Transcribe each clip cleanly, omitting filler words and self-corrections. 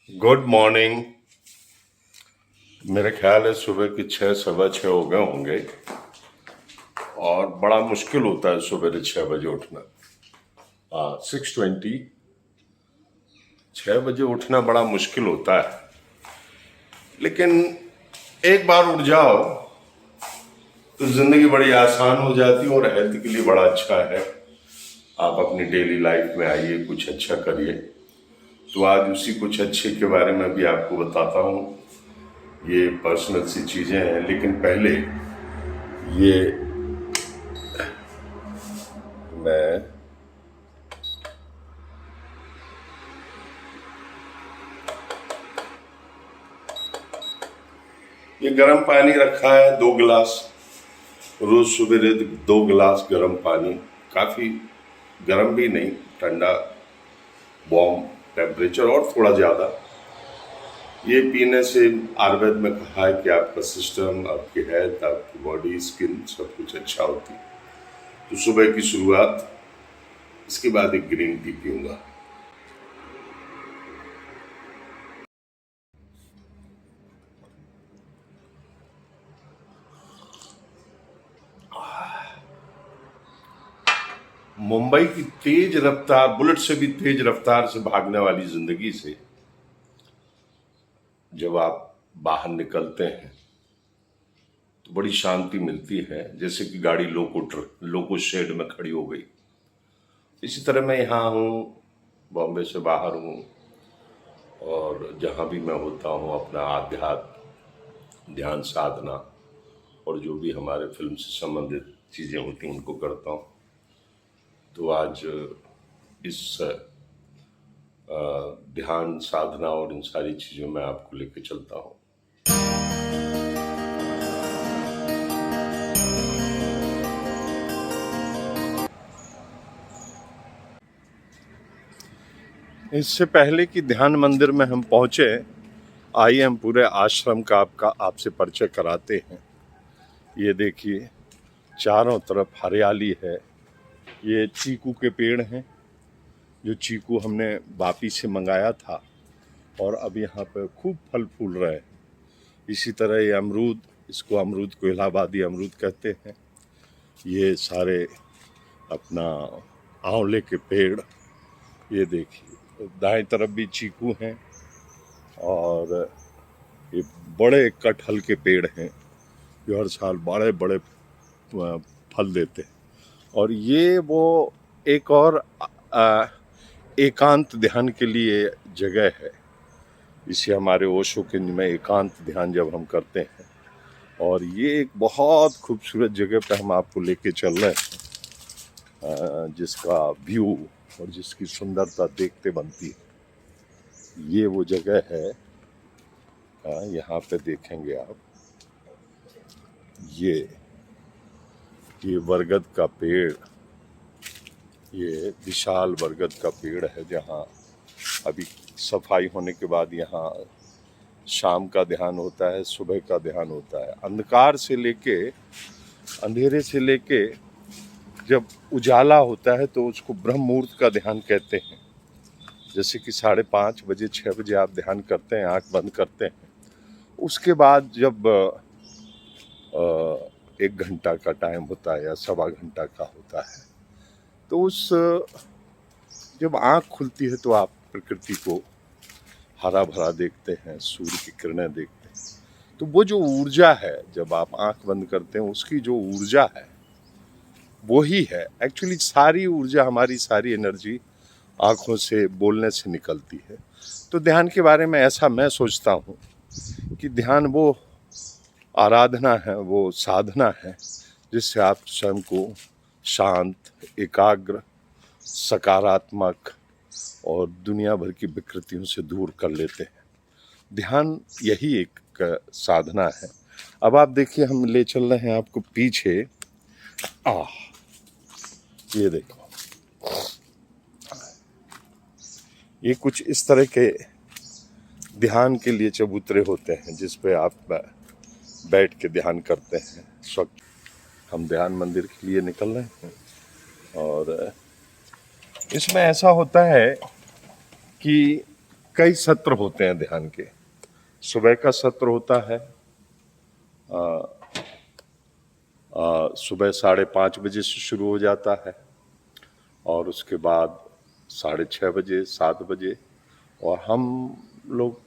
Good morning. मेरे ख्याल है सुबह के 6 सवा 6 हो गए होंगे। और बड़ा मुश्किल होता है सुबह 6 बजे उठना। 6:20। 6 बजे उठना बड़ा मुश्किल होता है, लेकिन एक बार उठ जाओ तो जिंदगी बड़ी आसान हो जाती है और हेल्थ के लिए बड़ा अच्छा है। आप अपनी डेली लाइफ में आइए, कुछ अच्छा करिए। तो आज उसी कुछ अच्छे के बारे में भी आपको बताता हूँ। ये पर्सनल सी चीजें हैं, लेकिन पहले ये मैं ये गर्म पानी रखा है 2 गिलास। रोज सवेरे 2 गिलास गर्म पानी, काफ़ी गर्म भी नहीं, ठंडा, वार्म टेम्परेचर और थोड़ा ज़्यादा। ये पीने से आयुर्वेद में कहा है कि आपका सिस्टम, आपकी हेल्थ, आपकी बॉडी, स्किन सब कुछ अच्छा होती है। तो सुबह की शुरुआत, इसके बाद एक ग्रीन टी पीऊंगा। मुंबई की तेज रफ्तार, बुलेट से भी तेज रफ्तार से भागने वाली जिंदगी से जब आप बाहर निकलते हैं तो बड़ी शांति मिलती है। जैसे कि गाड़ी लोको शेड में खड़ी हो गई। इसी तरह मैं यहाँ हूँ, बॉम्बे से बाहर हूँ, और जहाँ भी मैं होता हूँ अपना आध्यात्म, ध्यान साधना और जो भी हमारे फिल्म से संबंधित चीज़ें होती हैं उनको करता हूँ। तो आज इस ध्यान साधना और इन सारी चीज़ों में आपको लेके चलता हूँ। इससे पहले कि ध्यान मंदिर में हम पहुँचे, आइए हम पूरे आश्रम का आपसे परिचय कराते हैं। ये देखिए, चारों तरफ हरियाली है। ये चीकू के पेड़ हैं, जो चीकू हमने वापी से मंगाया था और अब यहाँ पे खूब फल फूल रहे हैं। इसी तरह ये अमरूद, इसको अमरूद को इलाहाबादी अमरूद कहते हैं। ये सारे अपना आंवले के पेड़, ये देखिए दाएं तरफ भी चीकू हैं, और ये बड़े कटहल के पेड़ हैं जो हर साल बड़े बड़े फल देते हैं। और ये वो एक और एकांत ध्यान के लिए जगह है। इसे हमारे ओशो केंद्र में एकांत ध्यान जब हम करते हैं, और ये एक बहुत खूबसूरत जगह पे हम आपको लेके चल रहे हैं, जिसका व्यू और जिसकी सुंदरता देखते बनती है। ये वो जगह है, यहाँ पे देखेंगे आप, ये बरगद का पेड़, ये विशाल बरगद का पेड़ है, जहाँ अभी सफाई होने के बाद यहाँ शाम का ध्यान होता है, सुबह का ध्यान होता है। अंधेरे से लेके जब उजाला होता है तो उसको ब्रह्म मुहूर्त का ध्यान कहते हैं। जैसे कि 5:30 बजे 6 बजे आप ध्यान करते हैं, आंख बंद करते हैं। उसके बाद जब 1 घंटा का टाइम होता है या 1.25 घंटा का होता है, तो जब आंख खुलती है तो आप प्रकृति को हरा भरा देखते हैं, सूर्य की किरणें देखते हैं। तो वो जो ऊर्जा है, जब आप आंख बंद करते हैं, उसकी जो ऊर्जा है वो ही है एक्चुअली। सारी ऊर्जा, हमारी सारी एनर्जी आंखों से, बोलने से निकलती है। तो ध्यान के बारे में ऐसा मैं सोचता हूँ कि ध्यान वो आराधना है, वो साधना है जिससे आप स्वयं को शांत, एकाग्र, सकारात्मक और दुनिया भर की विकृतियों से दूर कर लेते हैं। ध्यान यही एक साधना है। अब आप देखिए, हम ले चल रहे हैं आपको पीछे। ये देखो, ये कुछ इस तरह के ध्यान के लिए चबूतरे होते हैं जिस पे आप बैठ के ध्यान करते हैं। इस वक्त हम ध्यान मंदिर के लिए निकल रहे हैं, और इसमें ऐसा होता है कि कई सत्र होते हैं ध्यान के। सुबह का सत्र होता है, सुबह 5:30 बजे से शुरू हो जाता है और उसके बाद 6:30 बजे, 7 बजे, और हम लोग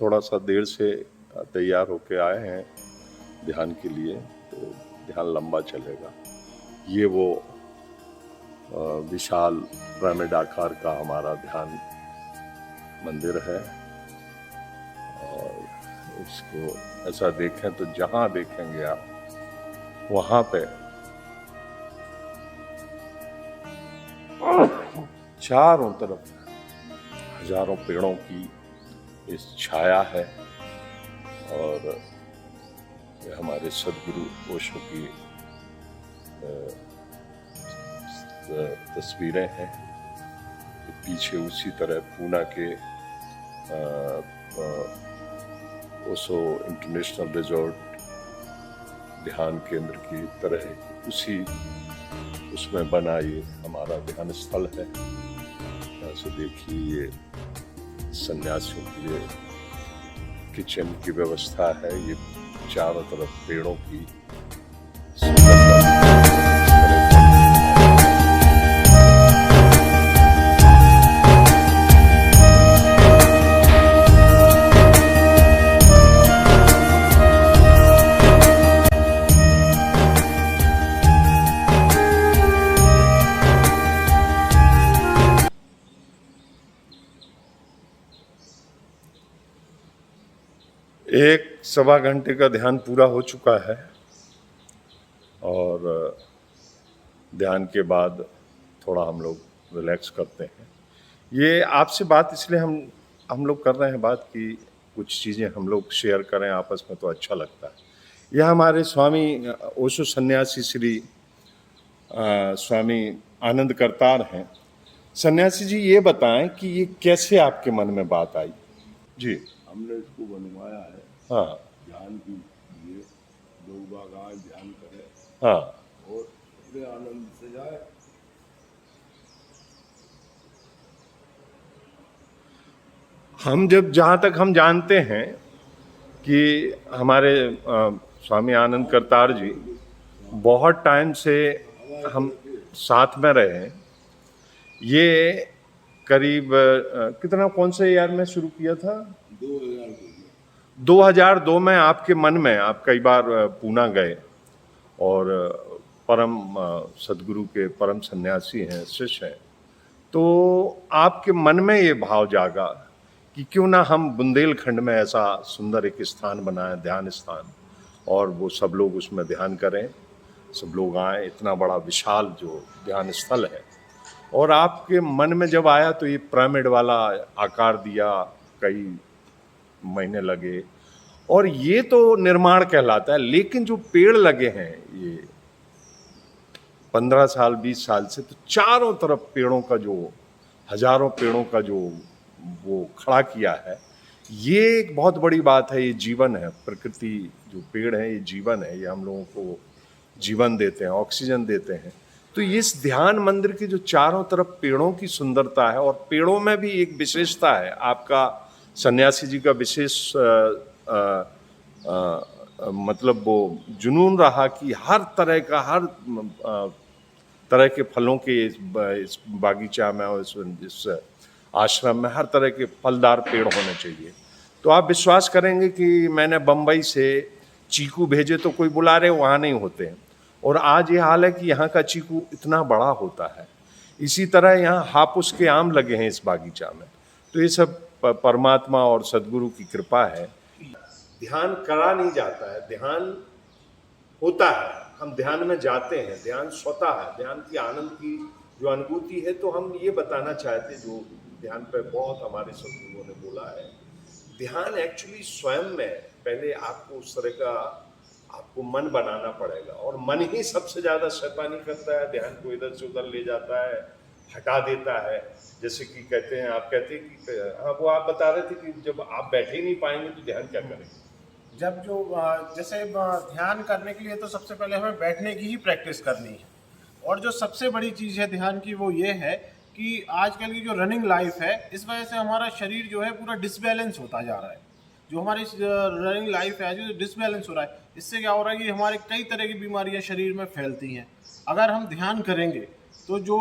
थोड़ा सा देर से तैयार होके आए हैं ध्यान के लिए, तो ध्यान लंबा चलेगा। ये वो विशाल पिरामिड आकार का हमारा ध्यान मंदिर है, और इसको ऐसा देखें तो जहाँ देखेंगे आप वहाँ पे चारों तरफ हजारों पेड़ों की इस छाया है, और ये हमारे सदगुरु ओशो की तस्वीरें हैं। पीछे उसी तरह पूना के ओशो इंटरनेशनल रिजॉर्ट ध्यान केंद्र की तरह उसमें बना ये हमारा ध्यान स्थल है। यहाँ से देखिए ये सन्यासियों के लिए किचन की व्यवस्था है। ये चारों तरफ पेड़ों की एक सवा घंटे का ध्यान पूरा हो चुका है, और ध्यान के बाद थोड़ा हम लोग रिलैक्स करते हैं। ये आपसे बात इसलिए हम लोग कर रहे हैं बात कि कुछ चीज़ें हम लोग शेयर करें आपस में, तो अच्छा लगता है। यह हमारे स्वामी ओशो सन्यासी श्री स्वामी आनंद करतार हैं। सन्यासी जी, ये बताएं कि ये कैसे आपके मन में बात आई? जी। हमने इसको बनवाया है, हाँ ध्यान की लिए लोग बाग आए, ध्यान करें, हाँ, और अपने आनंद से जाए। हम जहाँ तक हम जानते हैं कि हमारे स्वामी आनंद करतार जी बहुत टाइम से हम साथ में रहे हैं। ये करीब कितना, कौन से ईयर में शुरू किया था? 2002 में आपके मन में, आप कई बार पूना गए और परम सदगुरु के परम सन्यासी हैं, शिष्य हैं, तो आपके मन में ये भाव जागा कि क्यों ना हम बुंदेलखंड में ऐसा सुंदर एक स्थान बनाएं, ध्यान स्थान, और वो सब लोग उसमें ध्यान करें, सब लोग आए। इतना बड़ा विशाल जो ध्यान स्थल है, और आपके मन में जब आया तो ये पिरामिड वाला आकार दिया, कई महीने लगे, और ये तो निर्माण कहलाता है। लेकिन जो पेड़ लगे हैं ये 15 साल 20 साल से, तो चारों तरफ पेड़ों का जो, हजारों पेड़ों का जो वो खड़ा किया है, ये एक बहुत बड़ी बात है। ये जीवन है, प्रकृति जो पेड़ है ये जीवन है, ये हम लोगों को जीवन देते हैं, ऑक्सीजन देते हैं। तो इस ध्यान मंदिर के जो चारों तरफ पेड़ों की सुंदरता है, और पेड़ों में भी एक विशेषता है, आपका सन्यासी जी का विशेष मतलब वो जुनून रहा कि हर तरह का, हर तरह के फलों के इस बागीचा में और इस आश्रम में हर तरह के फलदार पेड़ होने चाहिए। तो आप विश्वास करेंगे कि मैंने बम्बई से चीकू भेजे तो कोई बुला रहे वहाँ नहीं होते हैं, और आज ये हाल है कि यहाँ का चीकू इतना बड़ा होता है। इसी तरह यहाँ हापुस के आम लगे हैं इस बागीचा में। तो ये सब परमात्मा और सदगुरु की कृपा है। ध्यान करा नहीं जाता है, ध्यान होता है। हम ध्यान में जाते हैं, ध्यान स्वतः है, ध्यान की आनंद की जो अनुभूति है। तो हम ये बताना चाहते, जो ध्यान पे बहुत हमारे सदगुरुओं ने बोला है, ध्यान एक्चुअली स्वयं में पहले आपको उस तरह का आपको मन बनाना पड़ेगा, और मन ही सबसे ज्यादा शैतानी करता है, ध्यान को इधर से उधर ले जाता है, हटा देता है। जैसे कि कहते हैं, आप कहते हैं कि हाँ, वो आप बता रहे थे कि जब आप बैठे ही नहीं पाएंगे तो ध्यान क्या करेंगे? जब जो जैसे ध्यान करने के लिए तो सबसे पहले हमें बैठने की ही प्रैक्टिस करनी है, और जो सबसे बड़ी चीज़ है ध्यान की वो ये है कि आजकल की जो रनिंग लाइफ है इस वजह से हमारा शरीर जो है पूरा डिसबैलेंस होता जा रहा है। जो हमारी रनिंग लाइफ है जो डिसबैलेंस हो रहा है, इससे क्या हो रहा है कि हमारे कई तरह की बीमारियां शरीर में फैलती हैं। अगर हम ध्यान करेंगे तो जो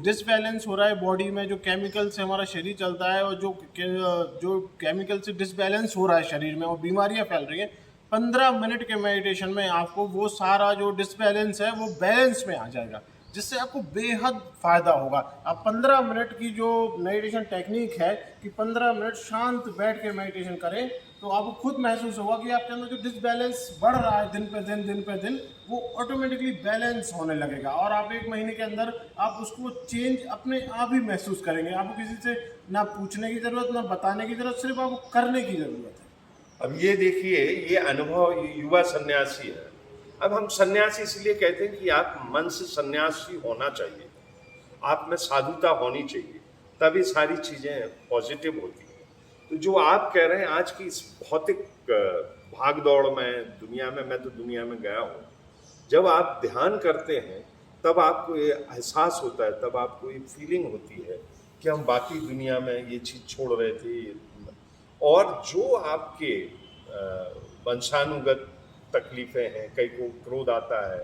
डिसबैलेंस हो रहा है बॉडी में, जो केमिकल से हमारा शरीर चलता है और जो केमिकल से डिसबैलेंस हो रहा है शरीर में और बीमारियां फैल रही हैं, 15 मिनट के मेडिटेशन में आपको वो सारा जो डिसबैलेंस है वो बैलेंस में आ जाएगा, जिससे आपको बेहद फ़ायदा होगा। आप 15 मिनट की जो मेडिटेशन टेक्निक है कि 15 मिनट शांत बैठ के मेडिटेशन करें, तो आपको खुद महसूस होगा कि आपके अंदर जो डिसबैलेंस बढ़ रहा है दिन पे दिन, वो ऑटोमेटिकली बैलेंस होने लगेगा और आप 1 महीने के अंदर आप उसको चेंज अपने आप ही महसूस करेंगे। आपको किसी से ना पूछने की ज़रूरत, ना बताने की ज़रूरत, सिर्फ आपको करने की ज़रूरत है। अब ये देखिए, ये अनुभव ये युवा सन्यासी है। अब हम सन्यासी इसलिए कहते हैं कि आप मन से सन्यासी होना चाहिए, आप में साधुता होनी चाहिए, तभी सारी चीज़ें पॉजिटिव होती हैं। तो जो आप कह रहे हैं आज की इस भौतिक भाग दौड़ में दुनिया में, मैं तो दुनिया में गया हूँ, जब आप ध्यान करते हैं तब आपको ये एहसास होता है, तब आपको ये फीलिंग होती है कि हम बाकी दुनिया में ये चीज़ छोड़ रहे थे। और जो आपके वंशानुगत तकलीफ़ें हैं, कई को क्रोध आता है,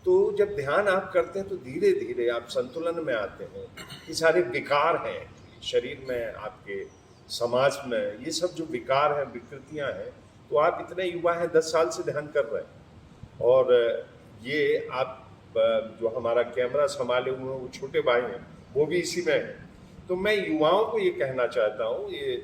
तो जब ध्यान आप करते हैं तो धीरे धीरे आप संतुलन में आते हैं। ये सारे विकार हैं शरीर में, आपके समाज में, ये सब जो विकार हैं, विकृतियां हैं, तो आप इतने युवा हैं, 10 साल से ध्यान कर रहे हैं। और ये आप जो हमारा कैमरा संभाले हुए हैं वो छोटे भाई हैं, वो भी इसी में हैं। तो मैं युवाओं को ये कहना चाहता हूँ, ये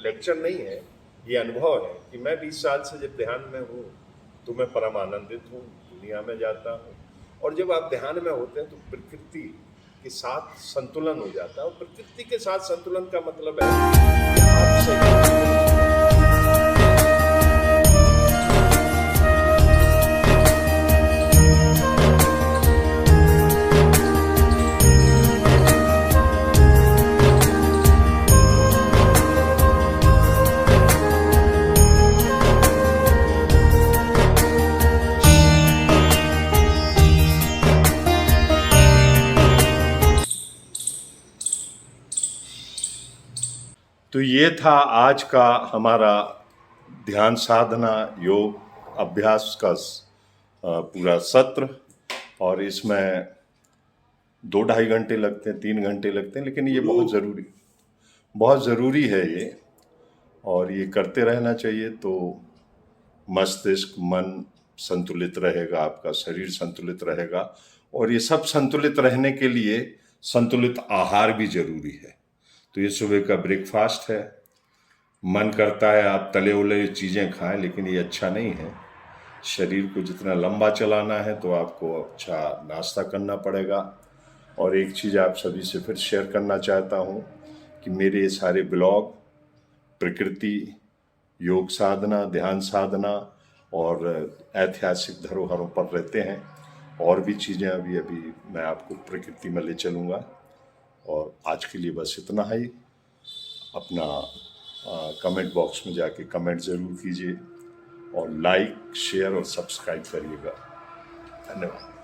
लेक्चर नहीं है, ये अनुभव है कि मैं 20 साल से जब ध्यान में हूँ तो मैं परम आनंदित हूँ, दुनिया में जाता हूँ। और जब आप ध्यान में होते हैं तो प्रकृति के साथ संतुलन हो जाता है। और प्रकृति के साथ संतुलन का मतलब है आप सही। तो ये था आज का हमारा ध्यान साधना योग अभ्यास का पूरा सत्र। और इसमें 2-2.5 घंटे लगते हैं, 3 घंटे लगते हैं, लेकिन ये बहुत ज़रूरी है ये, और ये करते रहना चाहिए। तो मस्तिष्क, मन संतुलित रहेगा, आपका शरीर संतुलित रहेगा। और ये सब संतुलित रहने के लिए संतुलित आहार भी जरूरी है। तो ये सुबह का ब्रेकफास्ट है। मन करता है आप तले उले चीज़ें खाएं, लेकिन ये अच्छा नहीं है। शरीर को जितना लंबा चलाना है तो आपको अच्छा नाश्ता करना पड़ेगा। और एक चीज़ आप सभी से फिर शेयर करना चाहता हूँ कि मेरे ये सारे ब्लॉग प्रकृति, योग साधना, ध्यान साधना और ऐतिहासिक धरोहरों पर रहते हैं। और भी चीज़ें अभी मैं आपको प्रकृति में ले चलूँगा। और आज के लिए बस इतना ही। अपना कमेंट बॉक्स में जाके कमेंट ज़रूर कीजिए और लाइक, शेयर और सब्सक्राइब करिएगा। धन्यवाद।